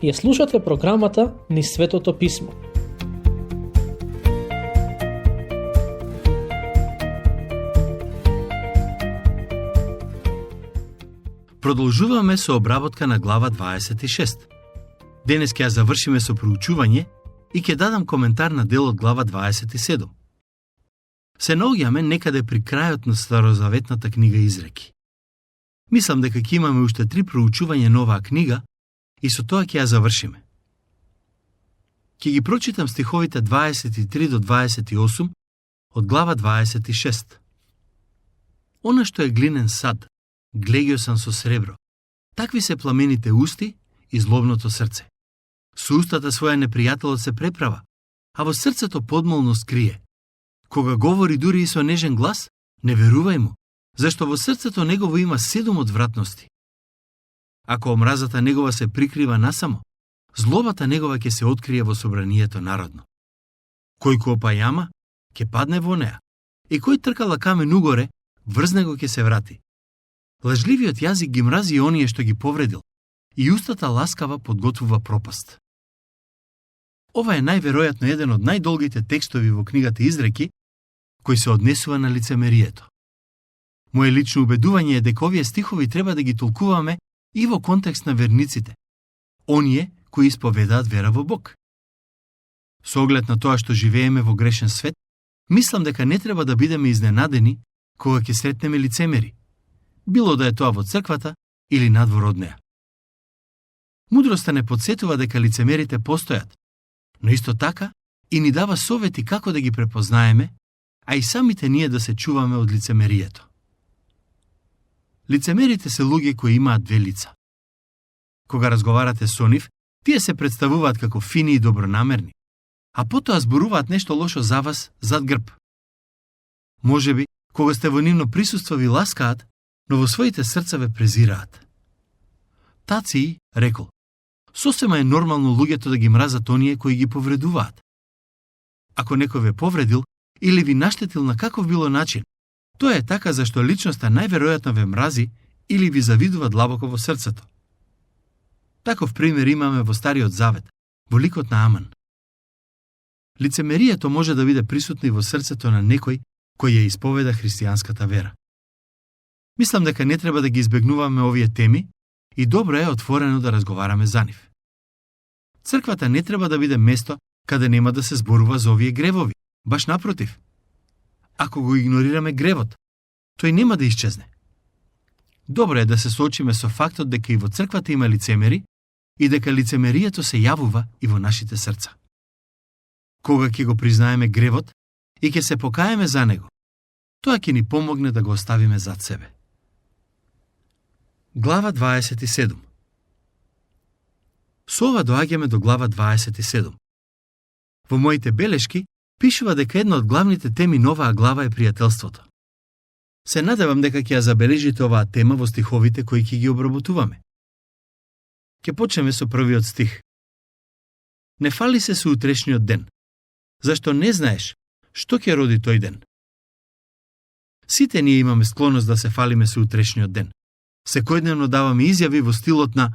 Ја слушате програмата Низ Светото Писмо. Продолжуваме со обработка на глава 26. Денес ќе ја завршиме со проучување и ќе дадам коментар на дел од глава 27. Се наоѓаме некаде при крајот на Старозаветната книга Изреки. Мислам дека ќе имаме уште 3 проучувања на оваа книга и со тоа ќе ја завршиме. Ќе ги прочитам стиховите 23 до 28 од глава 26. Она што е глинен сад, глегио сам со сребро. Такви се пламените усти и злобното срце. Со устата своја непријателот се преправа, а во срцето подмолно скрие. Кога говори дури и со нежен глас, не верувај му, зашто во срцето негово има 7 одвратности. Ако омразата негова се прикрива насамо, злобата негова ќе се открие во собранието народно. Кој копа јама, ќе падне во неа, и кој тркала камен угоре, врз него ќе се врати. Лажливиот јазик ги мрази оние што ги повредил, и устата ласкава подготвува пропаст. Ова е најверојатно еден од најдолгите текстови во книгата Изреки, кој се однесува на лицемерието. Моje лично убедување е дека овие стихови треба да ги толкуваме и во контекст на верниците, оние кои исповедаат вера во Бог. Со оглед на тоа што живееме во грешен свет, мислам дека не треба да бидеме изненадени кога ќе сретнеме лицемери, било да е тоа во црквата или надвор од неа. Мудроста не подсетува дека лицемерите постојат, но исто така и ни дава совети како да ги препознаеме, а и самите ние да се чуваме од лицемерието. Лицемерите се луѓе кои имаат две лица. Кога разговарате со нив, тие се представуваат како фини и добронамерни, а потоа зборуваат нешто лошо за вас зад грб. Можеби, кога сте во нивно присуство ви ласкаат, но во своите срца ве презираат. Таци рекол: сосема е нормално луѓето да ги мразат оние кои ги повредуваат. Ако некој ве повредил или ви наштетил на каков било начин, тоа е така зашто личноста најверојатно ве мрази или ви завидува длабоко во срцето. Таков пример имаме во Стариот Завет, во ликот на Аман. Лицемерието може да биде присутно и во срцето на некој кој ја исповеда христијанската вера. Мислам дека не треба да ги избегнуваме овие теми и добро е отворено да разговараме за нив. Црквата не треба да биде место каде нема да се зборува за овие гревови, баш напротив. Ако го игнорираме гревот, тој нема да исчезне. Добро е да се соочиме со фактот дека и во црквата има лицемери и дека лицемерието се јавува и во нашите срца. Кога ќе го признаеме гревот и ќе се покаеме за него, тоа ќе ни помогне да го оставиме зад себе. Глава 27. Со ова доаѓаме до глава 27. Во моите белешки пишува дека една од главните теми на оваа глава е пријателството. Се надевам дека ќе ја забележите оваа тема во стиховите кои ќе ги обработуваме. Ќе почнеме со првиот стих. Не фали се со утрешниот ден, зашто не знаеш што ќе роди тој ден. Сите ние имаме склоност да се фалиме со утрешниот ден. Секојдневно даваме изјави во стилот на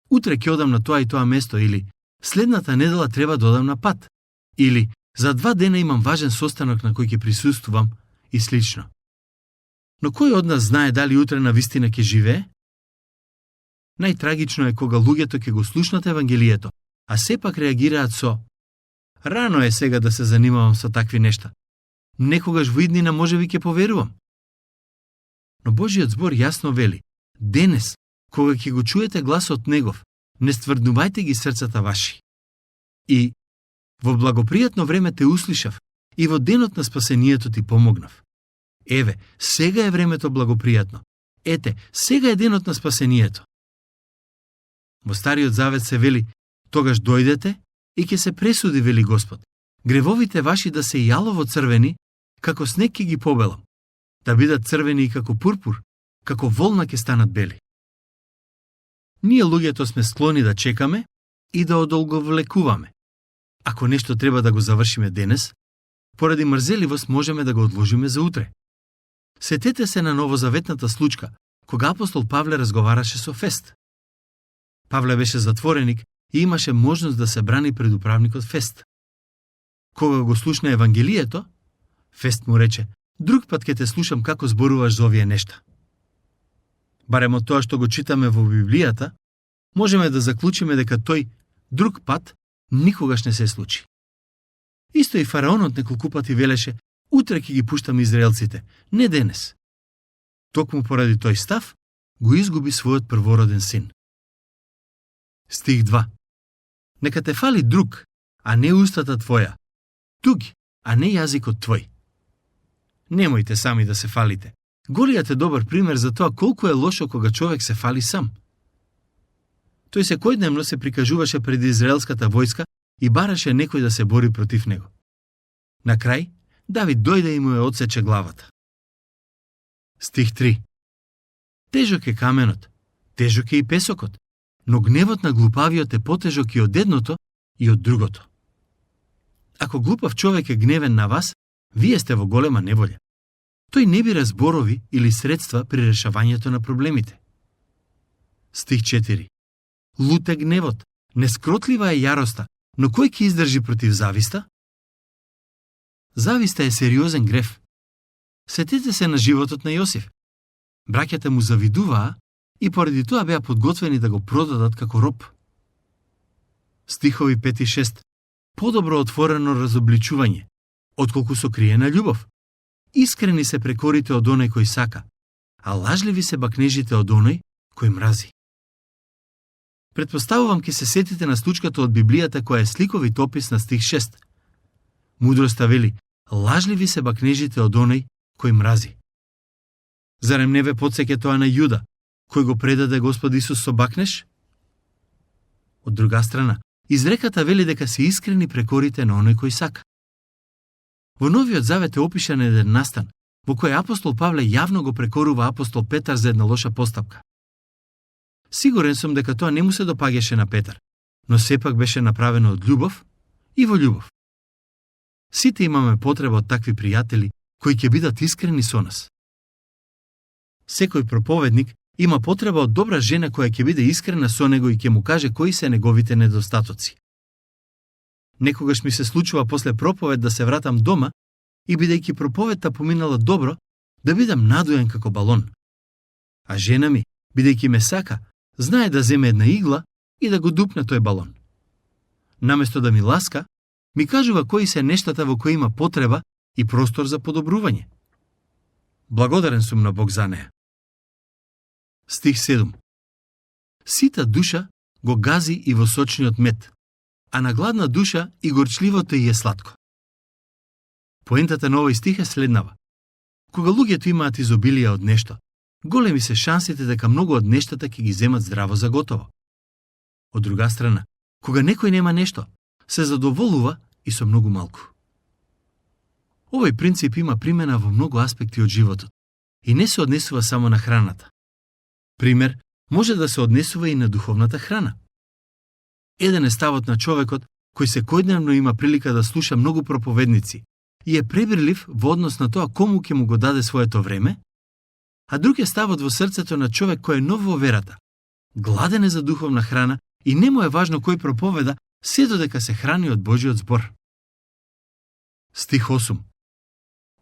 утре ќе одам на тоа и тоа место, или следната недела треба да одам на пат, или за 2 дена имам важен состанок на кој ќе присуствувам и слично. Но кој од нас знае дали утре на вистина ќе живее? Најтрагично е кога луѓето ќе го слушнат Евангелието, а сепак реагираат со: рано е сега да се занимавам со такви нешта. Некогаш во иднина можеби ќе поверувам. Но Божиот збор јасно вели: денес, кога ќе го чуете гласот негов, не стврднувајте ги срцата ваши. И во благопријатно време те услишав и во денот на спасението ти помогнав. Еве, сега е времето благопријатно. Ете, сега е денот на спасението. Во Стариот Завет се вели: тогаш дојдете и ќе се пресуди, вели Господ. Гревовите ваши да се јалово црвени, како снег ќе ги побелам, да бидат црвени и како пурпур, како волна ќе станат бели. Ние луѓето сме склони да чекаме и да одолговлекуваме. Ако нешто треба да го завршиме денес, поради мрзеливост можеме да го одложиме за утре. Сетете се на новозаветната случка, кога апостол Павле разговараше со Фест. Павле беше затвореник и имаше можност да се брани пред управникот Фест. Кога го слушна Евангелието, Фест му рече: друг пат ќе те слушам како зборуваш за овие нешта. Барем од тоа што го читаме во Библијата, можеме да заклучиме дека тој друг пат никогаш не се случи. Исто и фараонот неколку пати велеше: утре ќе ги пуштам израелците, не денес. Токму поради тој став, го изгуби својот првороден син. Стих 2. Нека те фали друг, а не устата твоја, туѓ, а не јазикот твој. Немојте сами да се фалите. Голијат е добар пример за тоа колку е лошо кога човек се фали сам. Тој секојдневно се прикажуваше пред израелската војска и бараше некој да се бори против него. На крај, Давид дојде и му ја одсече главата. Стих 3. Тежок е каменот, тежок е и песокот, но гневот на глупавиот е потежок и од едното и од другото. Ако глупав човек е гневен на вас, вие сте во голема неволја. Тој не бира зборови или средства при решавањето на проблемите. Стих 4. Лут е гневот, нескротлива е јароста, но кој ќе издржи против зависта? Зависта е сериозен грев. Сетете се на животот на Јосиф. Браќата му завидуваа и поради тоа беа подготвени да го продадат како роб. Стихови 5 и 6. Подобро отворено разобличување, отколку сокриена љубов. Искрени се прекорите од оној кој сака, а лажливи се бакнежите од оној кој мрази. Предпоставувам ќе се сетите на случката од Библијата која е сликовит опис на стих 6. Мудроста вели: лажливи се бакнежите од оној кој мрази. Зарем не ве потсеќа тоа на Јуда, кој го предаде Господ Исус со бакнеж? Од друга страна, изреката вели дека се искрени прекорите на оној кој сака. Во Новиот Завет е опишан еден настан, во кој апостол Павле јавно го прекорува апостол Петар за една лоша постапка. Сигурен сум дека тоа не му се допаѓаше на Петар, но сепак беше направено од љубов и во љубов. Сите имаме потреба од такви пријатели кои ќе бидат искрени со нас. Секој проповедник има потреба од добра жена која ќе биде искрена со него и ќе му каже кои се неговите недостатоци. Некогаш ми се случува после проповед да се вратам дома и бидејќи проповедта поминала добро, да бидам надуен како балон. А жена ми, бидејќи ме сака, знае да земе една игла и да го дупне тој балон. Наместо да ми ласка, ми кажува кои се нештата во кои има потреба и простор за подобрување. Благодарен сум на Бог за неа. Стих 7. Сита душа го гази и во сочниот мед, а на гладна душа и горчливото и е сладко. Поентата на овој стих е следнава. Кога луѓето имаат изобилие од нешто, големи се шансите дека многу од нештата ќе ги земат здраво за готово. Од друга страна, кога некој нема нешто, се задоволува и со многу малку. Овој принцип има примена во многу аспекти од животот и не се однесува само на храната. Пример, може да се однесува и на духовната храна. Еден е ставот на човекот кој секојдневно има прилика да слуша многу проповедници и е пребирлив во однос на тоа кому ќе му го даде своето време, а друг е ставот во срцето на човек кој е нов во верата, гладен е за духовна храна и не му е важно кој проповеда, се додека се храни од Божиот збор. Стих 8.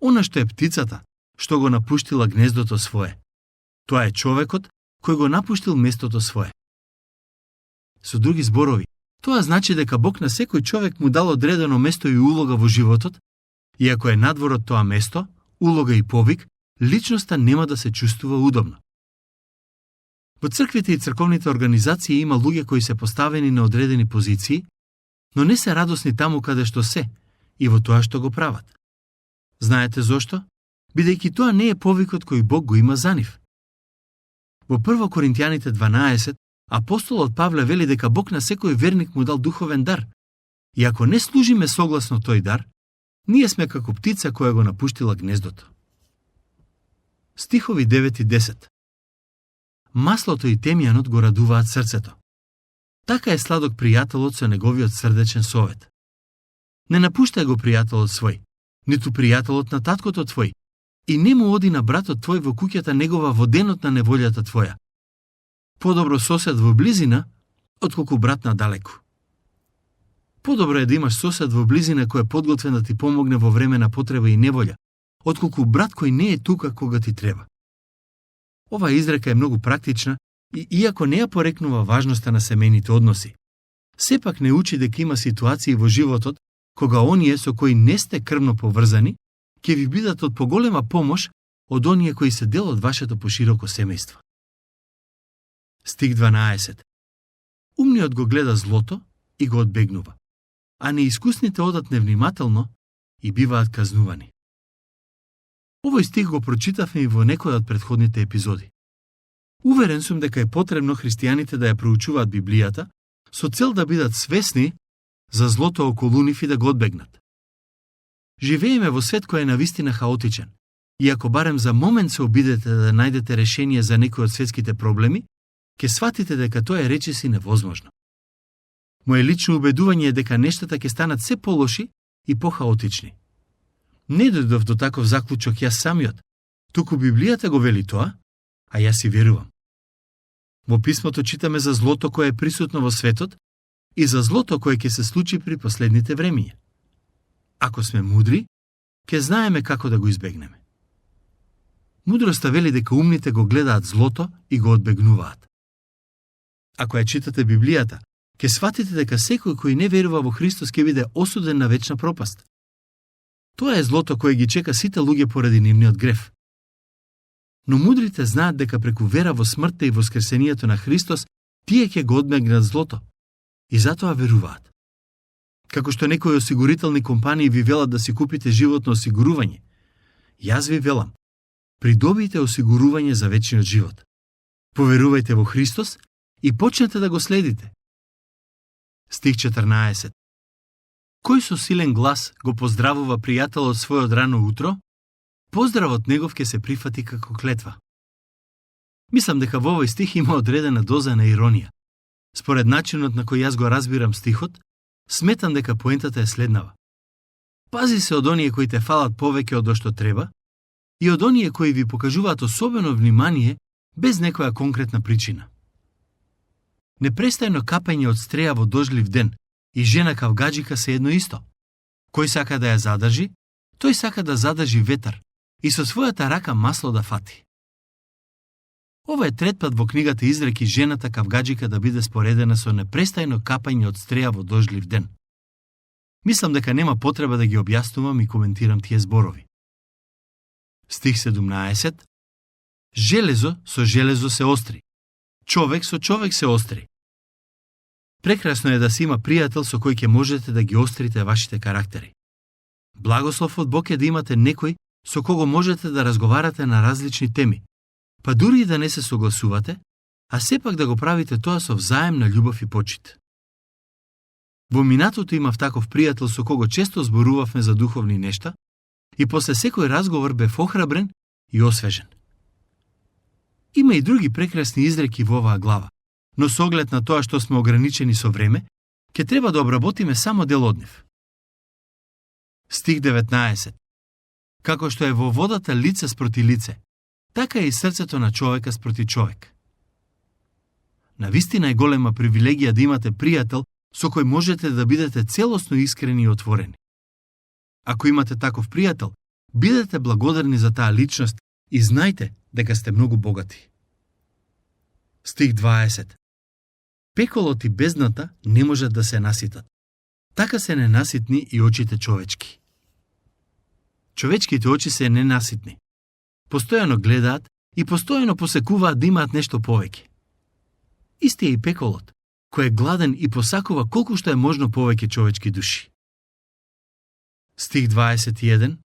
Она што е птицата, што го напуштила гнездото свое, тоа е човекот кој го напуштил местото свое. Со други зборови, тоа значи дека Бог на секој човек му дал одредено место и улога во животот, и ако е надвор од тоа место, улога и повик, личноста нема да се чувствува удобно. Во црквите и црковните организации има луѓе кои се поставени на одредени позиции, но не се радосни таму каде што се и во тоа што го прават. Знаете зошто? Бидејќи тоа не е повикот кој Бог го има за нив. Во 1 Коринтијаните 12, апостолот Павле вели дека Бог на секој верник му дал духовен дар, и ако не служиме согласно тој дар, ние сме како птица која го напуштила гнездото. Стихови 9 и 10. Маслото и темјанот го радуваат срцето. Така е сладок пријателот со неговиот срдечен совет. Не напуштај го пријателот свој, ниту пријателот на таткото твој, и не му оди на братот твој во куќата негова во денот на неволјата твоја. Подобро сосед во близина, отколку брат надалеку. Подобро е да имаш сосед во близина кој е подготвен да ти помогне во време на потреба и неволја, отколку брат кој не е тука кога ти треба. Ова изрека е многу практична и иако не ја порекнува важноста на семејните односи, сепак не учи дека има ситуации во животот кога оние со кои не сте крвно поврзани ќе ви бидат од поголема помош од оние кои се дел од вашето пошироко семејство. Стих 12. Умниот го гледа злото и го одбегнува, а неискусните одат невнимателно и биваат казнувани. Овој стих го прочитавме и во некој од претходните епизоди. Уверен сум дека е потребно христијаните да ја проучуваат Библијата со цел да бидат свесни за злото околу нив и да го одбегнат. Живееме во свет кој е навистина хаотичен, и ако барем за момент се обидете да најдете решение за некој од светските проблеми, ќе сватите дека тоа е речиси невозможно. Моje лично убедување е дека нештата ќе станат се полоши и похаотични. Не дојдов до таков заклучок јас самиот, туку Библијата го вели тоа, а јас си верувам. Во писмото читаме за злото кое е присутно во светот и за злото кое ќе се случи при последните времиња. Ако сме мудри, ќе знаеме како да го избегнеме. Мудроста вели дека умните го гледаат злото и го одбегнуваат. Ако ја читате Библијата, ќе сватите дека секој кој не верува во Христос ќе биде осуден на вечна пропаст. Тоа е злото кое ги чека сите луѓе поради нивниот грев. Но мудрите знаат дека преку вера во смртта и воскресението на Христос, тие ќе го одбегнат злото и затоа веруваат. Како што некои осигурителни компании ви велат да си купите животно осигурување, јас ви велам, придобијте осигурување за вечниот живот. Поверувајте во Христос и почнете да го следите. Стих 14. Кој со силен глас го поздравува пријателот својот рано утро, поздравот негов ќе се прифати како клетва. Мислам дека во овој стих има одредена доза на иронија. Според начинот на кој јас го разбирам стихот, сметам дека поентата е следнава. Пази се од оние кои те фалат повеќе од што треба и од оние кои ви покажуваат особено внимание без некоја конкретна причина. Непрестајно капање од стреја во дождлив ден и жена кавгаџика се едно исто. Кој сака да ја задржи, тој сака да задржи ветар и со својата рака масло да фати. Ова е трет пат во книгата изреки жената кавгаџика да биде споредена со непрестајно капање од стреја во дождлив ден. Мислам дека нема потреба да ги објаснувам и коментирам тие зборови. Стих 17. Железо со железо се остри. Човек со човек се остри. Прекрасно е да се има пријател со кој ќе можете да ги острите вашите карактери. Благослов од Бог е да имате некој со кого можете да разговарате на различни теми, па дури и да не се согласувате, а сепак да го правите тоа со взаемна љубов и почит. Во минатото имав таков пријател со кого често зборувавме за духовни нешта и после секој разговор бев охрабрен и освежен. Има и други прекрасни изреки во оваа глава, но со оглед на тоа што сме ограничени со време, ќе треба да обработиме само дел од нив. Стих 19. Како што е во водата лице спроти лице, така е и срцето на човека спроти човек. Навистина е голема привилегија да имате пријател со кој можете да бидете целосно искрени и отворени. Ако имате таков пријател, бидете благодарни за таа личност и знајте дека сте многу богати. Стих 20. Пеколот и бездната не можат да се наситат. Така се ненаситни и очите човечки. Човечките очи се ненаситни. Постојано гледаат и постојано посекуваат да имаат нешто повеќе. Исти е и пеколот, кој е гладен и посакува колку што е можно повеќе човечки души. Стих 21.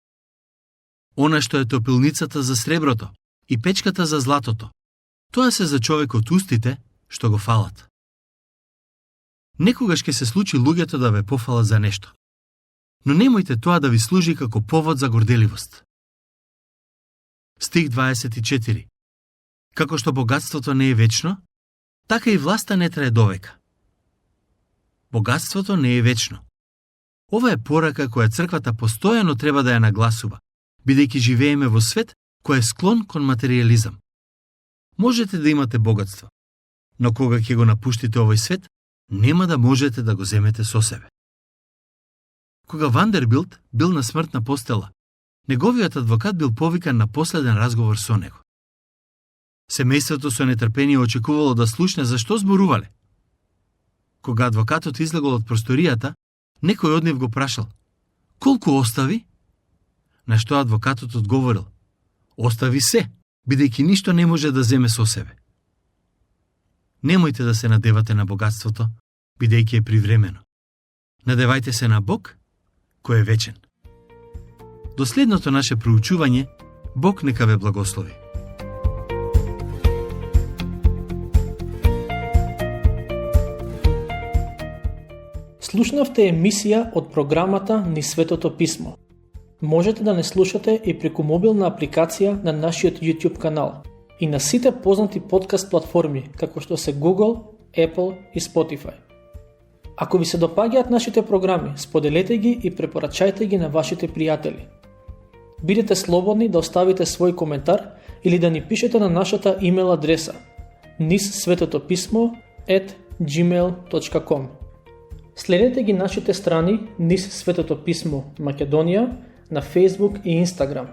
Она што е топилницата за среброто и печката за златото, тоа се за човекот устите што го фалат. Некогаш ќе се случи луѓето да ве пофалат за нешто, но немојте тоа да ви служи како повод за горделивост. Стих 24. Како што богатството не е вечно, така и власта не трае довека. Богатството не е вечно. Ова е порака која црквата постојано треба да ја нагласува, бидејќи живееме во свет кој е склон кон материјализам. Можете да имате богатство, но кога ќе го напуштите овој свет, нема да можете да го земете со себе. Кога Вандербилт бил на смртна постела, неговиот адвокат бил повикан на последен разговор со него. Семејството со нетрпение очекувало да слушне за што зборувале. Кога адвокатот излегол од просторијата, некој од нив го прашал: "Колку остави?" На што адвокатот одговорил: "Остави се, бидејќи ништо не може да земе со себе." Немојте да се надевате на богатството, бидејќи е привремено. Надевајте се на Бог, кој е вечен. До следното наше проучување, Бог нека ве благослови. Слушнавте емисија од програмата Низ Светото Писмо. Можете да не слушате и преку мобилна апликација на нашиот YouTube канал и на сите познати подкаст платформи, како што се Google, Apple и Spotify. Ако ви се допаѓаат нашите програми, споделете ги и препорачајте ги на вашите пријатели. Бидете слободни да оставите свој коментар или да ни пишете на нашата имейл адреса nizsvetotopismo@gmail.com. Следете ги нашите страни Низ Светото Писмо Македонија на Facebook и Instagram.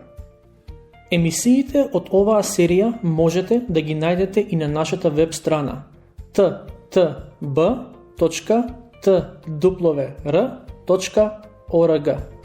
Емисиите од оваа серија можете да ги најдете и на нашата веб страна ttb.twr.org.